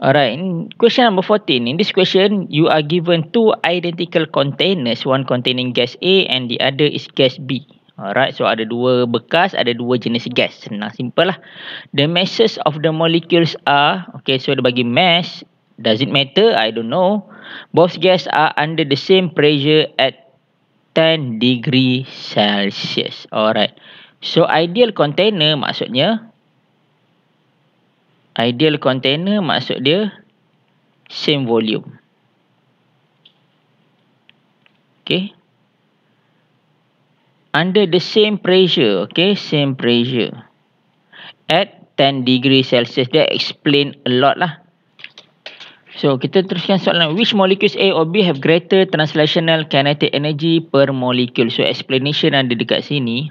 Alright, in question number 14. In this question, you are given two identical containers, one containing gas A and the other is gas B. Alright, so ada dua bekas, ada dua jenis gas. Senang, simple lah. The masses of the molecules are, okay, so dia bagi mass, does it matter? I don't know. Both gas are under the same pressure at 10 degree Celsius. Alright, so ideal container maksudnya, ideal container maksud dia same volume. Okay. Under the same pressure. Okay. Same pressure. At 10 degree Celsius. Dia explain a lot lah. So, kita teruskan soalan. Which molecules A or B have greater translational kinetic energy per molecule? So, explanation ada dekat sini.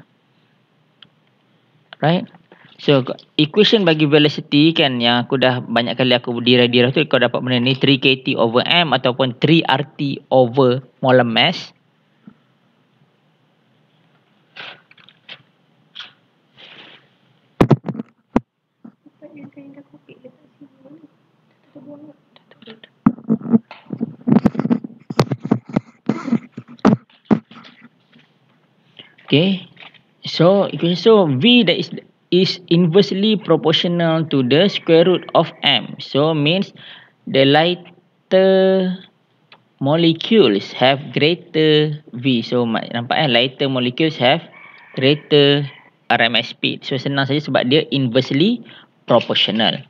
Right. So, equation bagi velocity kan yang aku dah banyak kali aku dirah-dirah tu, kau dapat benda ni 3kT over m ataupun 3RT over molar mass. Okay. So, V that is inversely proportional to the square root of m. So means the lighter molecules have greater V. So nampak lighter molecules have greater RMS speed. So senang saja sebab dia inversely proportional.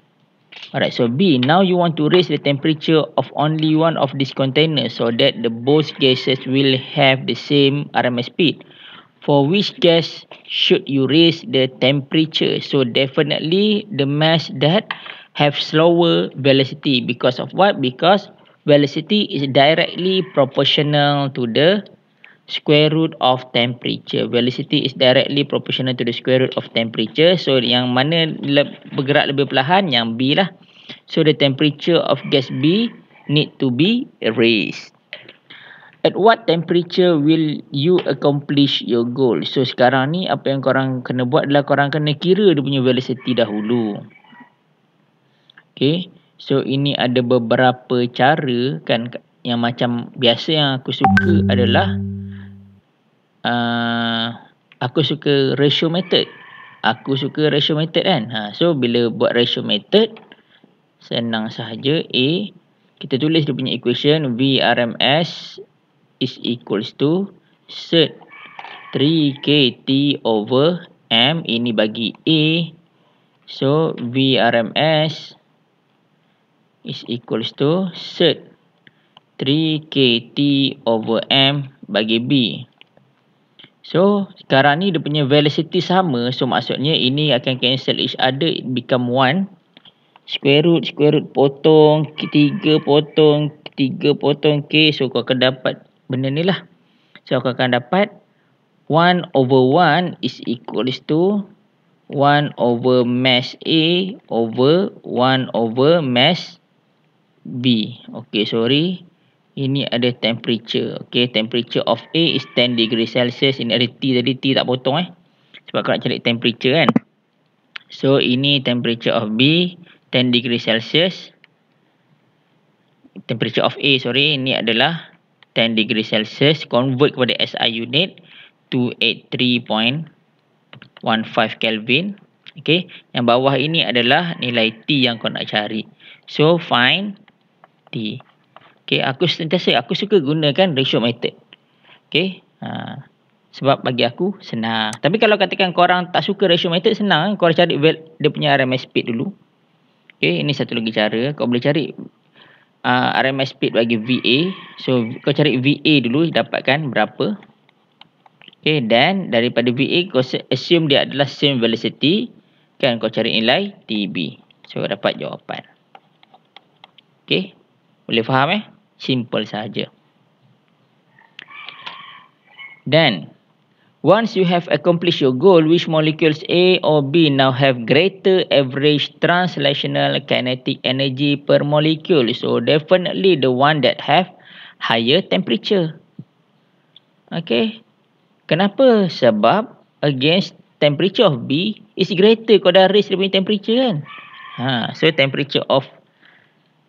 Alright, so B, now you want to raise the temperature of only one of these containers so that the both gases will have the same RMS speed. For which gas should you raise the temperature? So definitely the mass that have slower velocity. Because of what? Because velocity is directly proportional to the square root of temperature. Velocity is directly proportional to the square root of temperature. So yang mana bergerak lebih perlahan? Yang B lah. So the temperature of gas B need to be raised. At what temperature will you accomplish your goal? So sekarang ni apa yang korang kena buat adalah korang kena kira dia punya velocity dahulu. Okay. So ini ada beberapa cara kan, yang macam biasa yang aku suka adalah aku suka ratio method. Aku suka ratio method kan. So bila buat ratio method, senang sahaja. A, kita tulis dia punya equation VRMS is equals to set 3kT over m. Ini bagi A. So VRMS is equals to set 3kT over m bagi B. So sekarang ni dia punya velocity sama. So maksudnya ini akan cancel each other. It become 1. Square root potong, 3 potong, 3 potong K. So kau akan dapat benda ni lah. So aku akan dapat 1 over 1 is equals to 1 over mass A over 1 over mass B. Okay, sorry. Ini ada temperature. Okay, temperature of A is 10 degree Celsius. Ini ada T tadi. T tak potong sebab aku nak cari temperature kan. So ini temperature of B 10 degree Celsius. Temperature of A, sorry. Ini adalah 10 degree Celsius, convert kepada SI unit 283.15 Kelvin. Okay, yang bawah ini adalah nilai T yang kau nak cari. So find T. Okay, aku suka gunakan ratio method. Okay, sebab bagi aku senang. Tapi kalau katakan korang tak suka ratio method, senang. Korang cari dia punya RMS speed dulu. Okay, ini satu lagi cara. Kau boleh cari RMS speed bagi VA. So kau cari VA dulu, dapatkan berapa. Okay, dan daripada VA kau assume dia adalah same velocity. Kan kau cari nilai TB. So dapat jawapan. Okay, boleh faham Simple sahaja. Then once you have accomplished your goal, which molecules A or B now have greater average translational kinetic energy per molecule? So definitely the one that have higher temperature. Okay. Kenapa? Sebab against temperature of B is greater. Kau dah raise dia punya temperature kan. So temperature of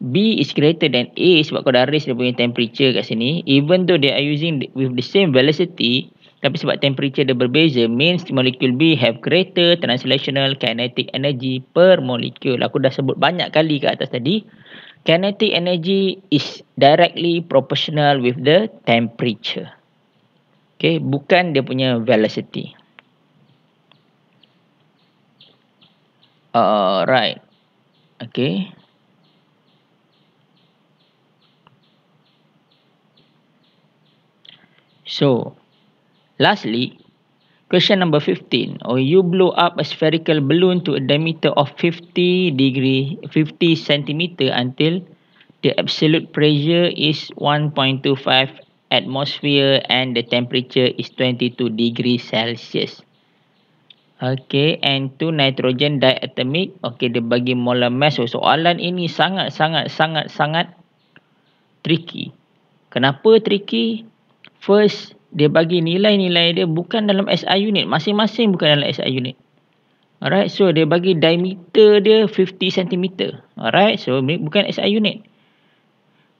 B is greater than A sebab kau dah raise dia punya temperature kat sini. Even though they are using with the same velocity, tapi sebab temperature dia berbeza, means molecule B have greater translational kinetic energy per molecule. Aku dah sebut banyak kali kat atas tadi. Kinetic energy is directly proportional with the temperature. Okay, bukan dia punya velocity. Alright. Okay. So, lastly, question number 15. You blow up a spherical balloon to a diameter of 50 centimeter until the absolute pressure is 1.25 atmosphere and the temperature is 22 degrees Celsius. Okay, and 2 nitrogen diatomic. Okay, dia bagi molar mass. So, soalan ini sangat tricky. Kenapa tricky? First, dia bagi nilai-nilai dia bukan dalam SI unit. Masing-masing bukan dalam SI unit. Alright, so dia bagi diameter dia 50 cm. Alright, so bukan SI unit.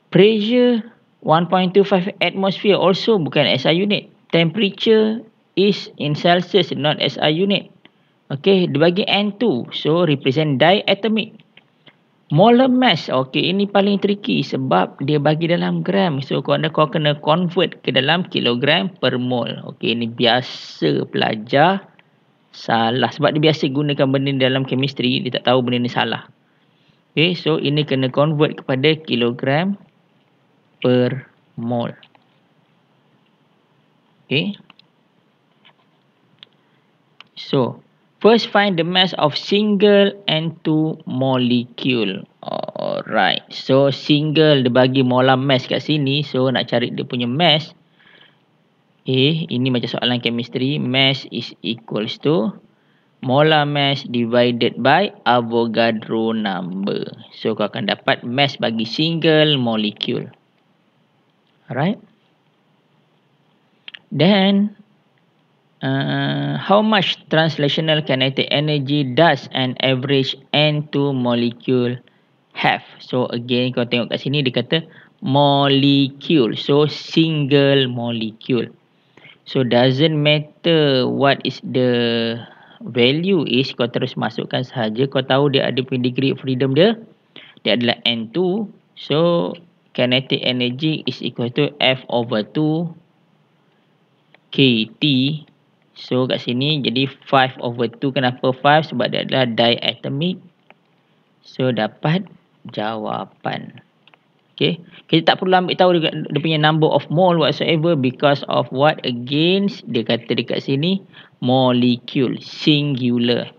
Pressure 1.25 atmosphere also bukan SI unit. Temperature is in Celsius, not SI unit. Okay, dia bagi N2, so represent diatomic. Molar mass, okay, ini paling tricky sebab dia bagi dalam gram. So, kau kena convert ke dalam kilogram per mol. Okay, ini biasa pelajar salah. Sebab dia biasa gunakan benda ni dalam chemistry, dia tak tahu benda ni salah. Okay, so ini kena convert kepada kilogram per mol. Okay. So, first find the mass of single N2 molecule. Alright. So, single dia bagi molar mass kat sini. So, nak cari dia punya mass. Ini macam soalan chemistry. Mass is equals to molar mass divided by Avogadro number. So, kau akan dapat mass bagi single molecule. Alright. Then, how much translational kinetic energy does an average N2 molecule have? So again, kau tengok kat sini dia kata molecule. So single molecule. So doesn't matter what is the value is, kau terus masukkan sahaja. Kau tahu dia ada punya degree of freedom dia. Dia adalah N2. So kinetic energy is equal to F/2 kT. So kat sini jadi 5/2. Kenapa 5? Sebab dia adalah diatomic. So dapat jawapan. Okay. Kita tak perlu ambil tahu dia punya number of mole whatsoever because of what? Against dia kata dekat sini molecule, singular.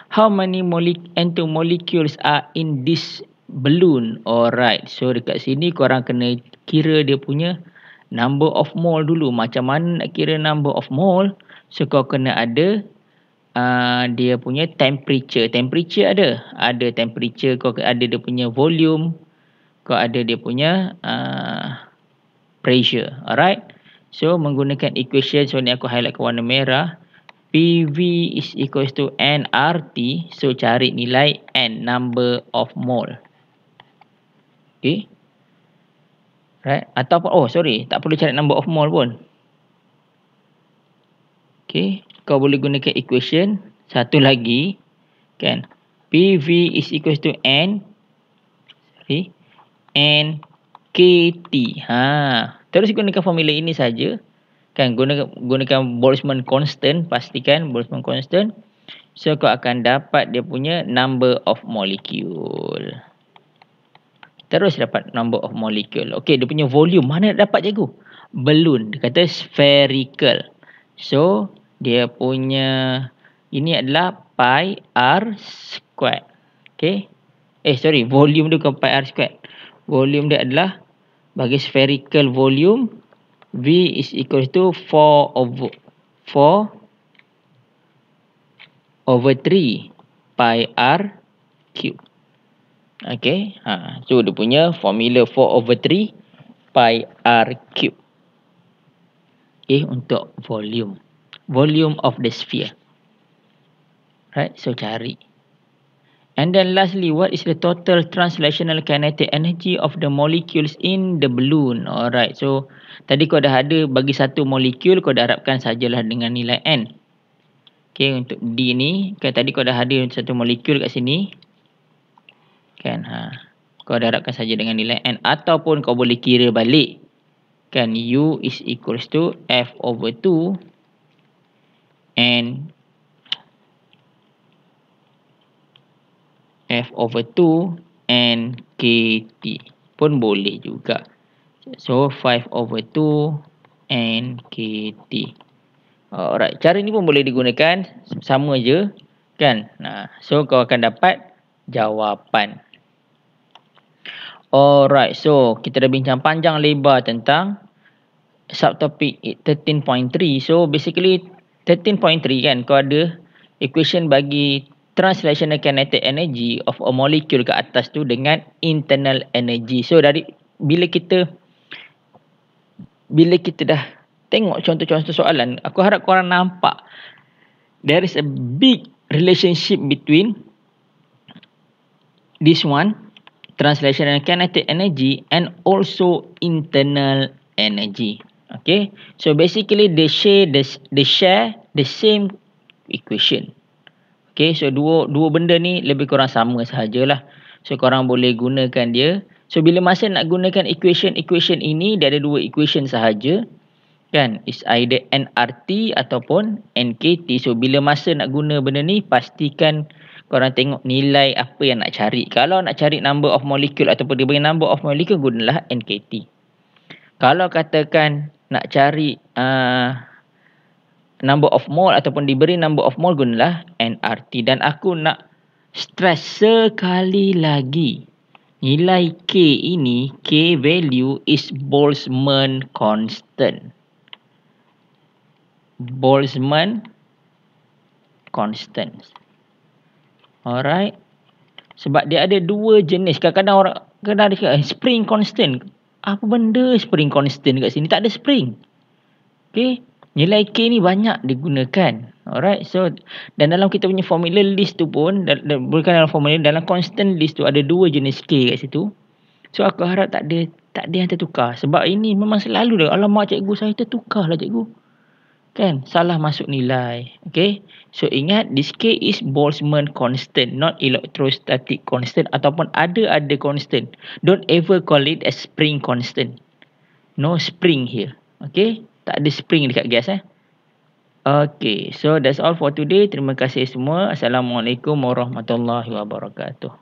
How many N2 molecules are in this balloon? Alright. So dekat sini korang kena kira dia punya number of mole dulu. Macam mana nak kira number of mole? So, kau kena ada dia punya temperature. Temperature ada. Ada temperature. Kau ada dia punya volume. Kau ada dia punya pressure. Alright. So, menggunakan equation. So, ni aku highlight ke warna merah. PV is equals to nRT. So, cari nilai N. Number of mole. Okay. Right. Ataupun, tak perlu cari number of mole pun. Okay. Kau boleh gunakan equation. Satu lagi. Kan. PV is equals to N. N KT. Terus gunakan formula ini saja. Kan. Gunakan Boltzmann constant. Pastikan Boltzmann constant. So, kau akan dapat dia punya number of molecule. Terus dapat number of molecule. Okay, dia punya volume. Mana nak dapat cikgu? Balloon. Dia kata spherical. So, dia punya ini adalah pi r squared. Okay. Volume dia bukan pi r squared. Volume dia adalah bagi spherical volume. V is equal to 4/3 pi r cube. Okay. So, dia punya formula 4/3 pi r cube. Okay, untuk volume. Volume of the sphere. Right, so cari. And then lastly, what is the total translational kinetic energy of the molecules in the balloon? Alright, so tadi kau dah ada bagi satu molekul, kau dah harapkan sajalah dengan nilai N. Okay, untuk D ni, kan tadi kau dah ada satu molekul kat sini. Kan, kau dah harapkan saja dengan nilai N. Ataupun kau boleh kira balik. Kan, U is equals to F over 2 and F over 2 and KT pun boleh juga. So 5 over 2 and KT. Alright, cara ni pun boleh digunakan, sama je kan. So kau akan dapat jawapan. Alright, so kita dah bincang panjang lebar tentang subtopik 13.3. So basically 13.3 kan, kau ada equation bagi translational kinetic energy of a molecule ke atas tu dengan internal energy. So dari bila kita dah tengok contoh-contoh soalan, aku harap korang nampak there is a big relationship between this one, translational kinetic energy, and also internal energy. Okay, so basically they share the same equation. Okay, so dua benda ni lebih kurang sama sahajalah. So korang boleh gunakan dia. So bila masa nak gunakan equation ini, dia ada dua equation sahaja. Kan, is either nRT ataupun nKT. So bila masa nak guna benda ni, pastikan korang tengok nilai apa yang nak cari. Kalau nak cari number of molecule ataupun dia bagi number of molecule, gunalah nKT. Kalau katakan nak cari number of mole ataupun diberi number of mole, gunalah nRT. Dan aku nak stress sekali lagi, nilai K ini, K value is Boltzmann constant. Boltzmann constant. Alright. Sebab dia ada dua jenis. Kadang-kadang orang ada cakap spring constant. Apa benda spring constant kat sini? Tak ada spring. Okay. Nilai K ni banyak digunakan. Alright. So, dan dalam kita punya formula list tu pun, bukan dalam formula, dalam constant list tu ada dua jenis K kat situ. So, aku harap tak ada yang tertukar. Sebab ini memang selalu dah. Alamak cikgu, saya tertukar lah cikgu. Kan? Salah masuk nilai. Okay. So, ingat, this K is Boltzmann constant, not electrostatic constant ataupun ada constant. Don't ever call it a spring constant. No spring here. Okay. Tak ada spring dekat gas. Okay. So, that's all for today. Terima kasih semua. Assalamualaikum warahmatullahi wabarakatuh.